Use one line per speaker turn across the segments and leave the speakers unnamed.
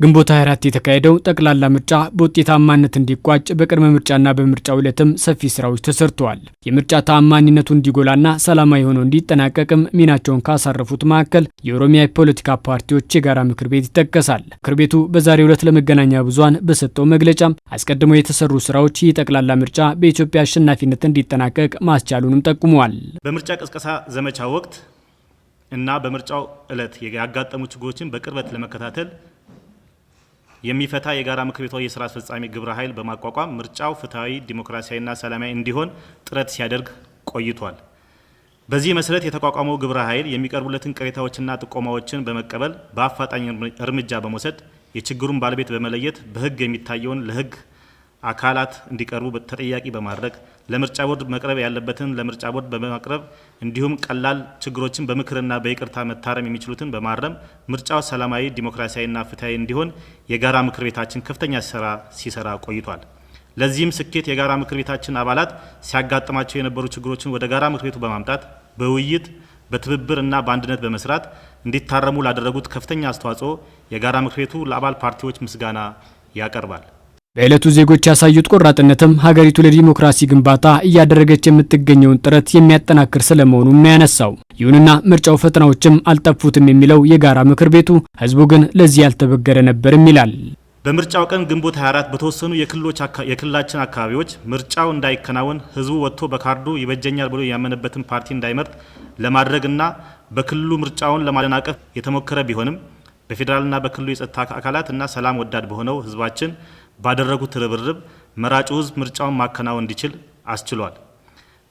ግንቦት 24 የተካሄደው ጠቅላላ ምርጫ በውጤታማነት እንዲቋጭ በቅድመ ምርጫና በምርጫው ዕለትም ሰፊ ስራዎች ተሰርተዋል። የምርጫ ተአማኒነቱ እንዲጎላና ሰላማዊ ሆኖ እንዲጠናቀቅም ሚናቸውን ካሳረፉት መካከል የኦሮሚያ የፖለቲካ ፓርቲዎች የጋራ ምክር ቤት ይጠቀሳል። ምክር ቤቱ በዛሬው ዕለት ለመገናኛ ብዙሃን በሰጠው መግለጫም አስቀድሞ የተሰሩ ስራዎች ይህ ጠቅላላ ምርጫ በኢትዮጵያ አሸናፊነት እንዲጠናቀቅ ማስቻሉንም ጠቁመዋል።
በምርጫ ቅስቀሳ ዘመቻ ወቅት እና በምርጫው ዕለት ያጋጠሙ ችግሮችን በቅርበት ለመከታተል የሚፈታ የጋራ ምክር ቤቱ የሥራ አስፈጻሚ ግብረ ኃይል በማቋቋም ምርጫው ፍትሃዊ፣ ዲሞክራሲያዊና ሰላማዊ እንዲሆን ጥረት ሲያደርግ ቆይቷል። በዚህ መሰረት የተቋቋመው ግብረ ኃይል የሚቀርቡለትን ቅሬታዎችና ጥቆማዎችን በመቀበል በአፋጣኝ እርምጃ በመውሰድ የችግሩን ባለቤት በመለየት በሕግ የሚታየውን ለሕግ አካላት እንዲቀርቡ ተጠያቂ በማድረግ ለምርጫ ቦርድ መቅረብ ያለበትን ለምርጫ ቦርድ በማቅረብ እንዲሁም ቀላል ችግሮችን በምክርና በይቅርታ መታረም የሚችሉትን በማረም ምርጫው ሰላማዊ፣ ዲሞክራሲያዊና ፍትሃዊ እንዲሆን የጋራ ምክር ቤታችን ከፍተኛ ስራ ሲሰራ ቆይቷል። ለዚህም ስኬት የጋራ ምክር ቤታችን አባላት ሲያጋጥማቸው የነበሩ ችግሮችን ወደ ጋራ ምክር ቤቱ በማምጣት በውይይት በትብብርና በአንድነት በመስራት እንዲታረሙ ላደረጉት ከፍተኛ አስተዋጽኦ የጋራ ምክር ቤቱ ለአባል ፓርቲዎች ምስጋና ያቀርባል።
በዕለቱ ዜጎች ያሳዩት ቆራጥነትም ሀገሪቱ ለዲሞክራሲ ግንባታ እያደረገች የምትገኘውን ጥረት የሚያጠናክር ስለመሆኑ ያነሳው። ይሁንና ምርጫው ፈተናዎችም አልጠፉትም የሚለው የጋራ ምክር ቤቱ ህዝቡ ግን ለዚህ ያልተበገረ ነበርም ይላል።
በምርጫው ቀን ግንቦት 24 በተወሰኑ የክልላችን አካባቢዎች ምርጫው እንዳይከናወን ህዝቡ ወጥቶ በካርዱ ይበጀኛል ብሎ ያመነበትን ፓርቲ እንዳይመርጥ ለማድረግና በክልሉ ምርጫውን ለማደናቀፍ የተሞከረ ቢሆንም በፌዴራልና በክልሉ የጸጥታ አካላት እና ሰላም ወዳድ በሆነው ህዝባችን ባደረጉት ርብርብ መራጩ ህዝብ ምርጫውን ማከናወን እንዲችል አስችሏል።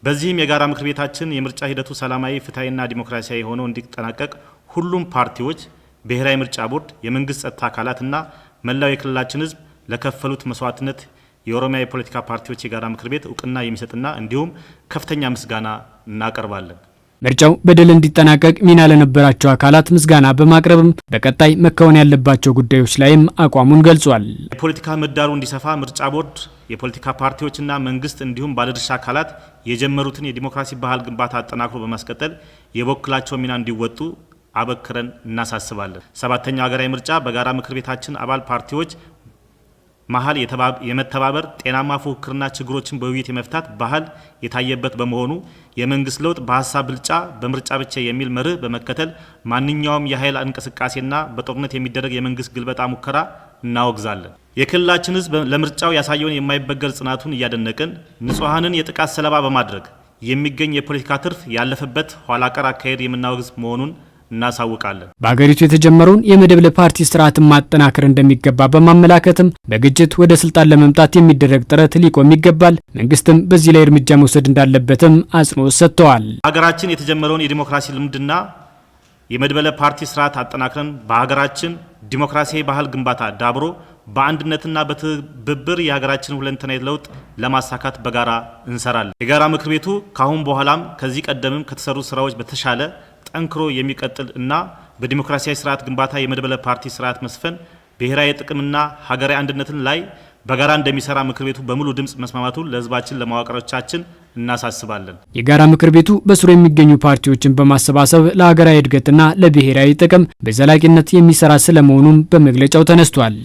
በዚህም የጋራ ምክር ቤታችን የምርጫ ሂደቱ ሰላማዊ፣ ፍትሃዊና ዲሞክራሲያዊ ሆኖ እንዲጠናቀቅ ሁሉም ፓርቲዎች፣ ብሔራዊ ምርጫ ቦርድ፣ የመንግስት ጸጥታ አካላትና መላው የክልላችን ህዝብ ለከፈሉት መስዋዕትነት የኦሮሚያ የፖለቲካ ፓርቲዎች የጋራ ምክር ቤት እውቅና የሚሰጥና እንዲሁም ከፍተኛ ምስጋና እናቀርባለን።
ምርጫው በድል እንዲጠናቀቅ ሚና ለነበራቸው አካላት ምስጋና በማቅረብም በቀጣይ መከወን ያለባቸው ጉዳዮች ላይም አቋሙን ገልጿል።
የፖለቲካ ምህዳሩ እንዲሰፋ ምርጫ ቦርድ፣ የፖለቲካ ፓርቲዎችና መንግስት እንዲሁም ባለድርሻ አካላት የጀመሩትን የዲሞክራሲ ባህል ግንባታ አጠናክሮ በማስቀጠል የበኩላቸው ሚና እንዲወጡ አበክረን እናሳስባለን። ሰባተኛው ሀገራዊ ምርጫ በጋራ ምክር ቤታችን አባል ፓርቲዎች መሀል የመተባበር ጤናማ ፉክክርና ችግሮችን በውይይት የመፍታት ባህል የታየበት በመሆኑ የመንግስት ለውጥ በሀሳብ ብልጫ በምርጫ ብቻ የሚል መርህ በመከተል ማንኛውም የኃይል እንቅስቃሴና በጦርነት የሚደረግ የመንግስት ግልበጣ ሙከራ እናወግዛለን። የክልላችን ህዝብ ለምርጫው ያሳየውን የማይበገር ጽናቱን እያደነቅን ንጹሐንን የጥቃት ሰለባ በማድረግ የሚገኝ የፖለቲካ ትርፍ ያለፈበት ኋላ ቀር አካሄድ የምናወግዝ መሆኑን እናሳውቃለን።
በሀገሪቱ የተጀመረውን የመድብለ ፓርቲ ስርዓትን ማጠናከር እንደሚገባ በማመላከትም በግጭት ወደ ስልጣን ለመምጣት የሚደረግ ጥረት ሊቆም ይገባል፣ መንግስትም በዚህ ላይ እርምጃ መውሰድ እንዳለበትም አጽንኦት ሰጥተዋል።
ሀገራችን የተጀመረውን የዲሞክራሲ ልምድና የመድብለ ፓርቲ ስርዓት አጠናክረን በሀገራችን ዲሞክራሲያዊ ባህል ግንባታ ዳብሮ በአንድነትና በትብብር የሀገራችን ሁለንተናዊ ለውጥ ለማሳካት በጋራ እንሰራለን። የጋራ ምክር ቤቱ ካሁን በኋላም ከዚህ ቀደምም ከተሰሩ ስራዎች በተሻለ ጠንክሮ የሚቀጥል እና በዲሞክራሲያዊ ስርዓት ግንባታ የመድብለ ፓርቲ ስርዓት መስፈን ብሔራዊ ጥቅምና ሀገራዊ አንድነትን ላይ በጋራ እንደሚሰራ ምክር ቤቱ በሙሉ ድምጽ መስማማቱን ለህዝባችን ለማዋቀሮቻችን እናሳስባለን።
የጋራ ምክር ቤቱ በስሩ የሚገኙ ፓርቲዎችን በማሰባሰብ ለሀገራዊ እድገትና ለብሔራዊ ጥቅም በዘላቂነት የሚሰራ ስለመሆኑም በመግለጫው ተነስቷል።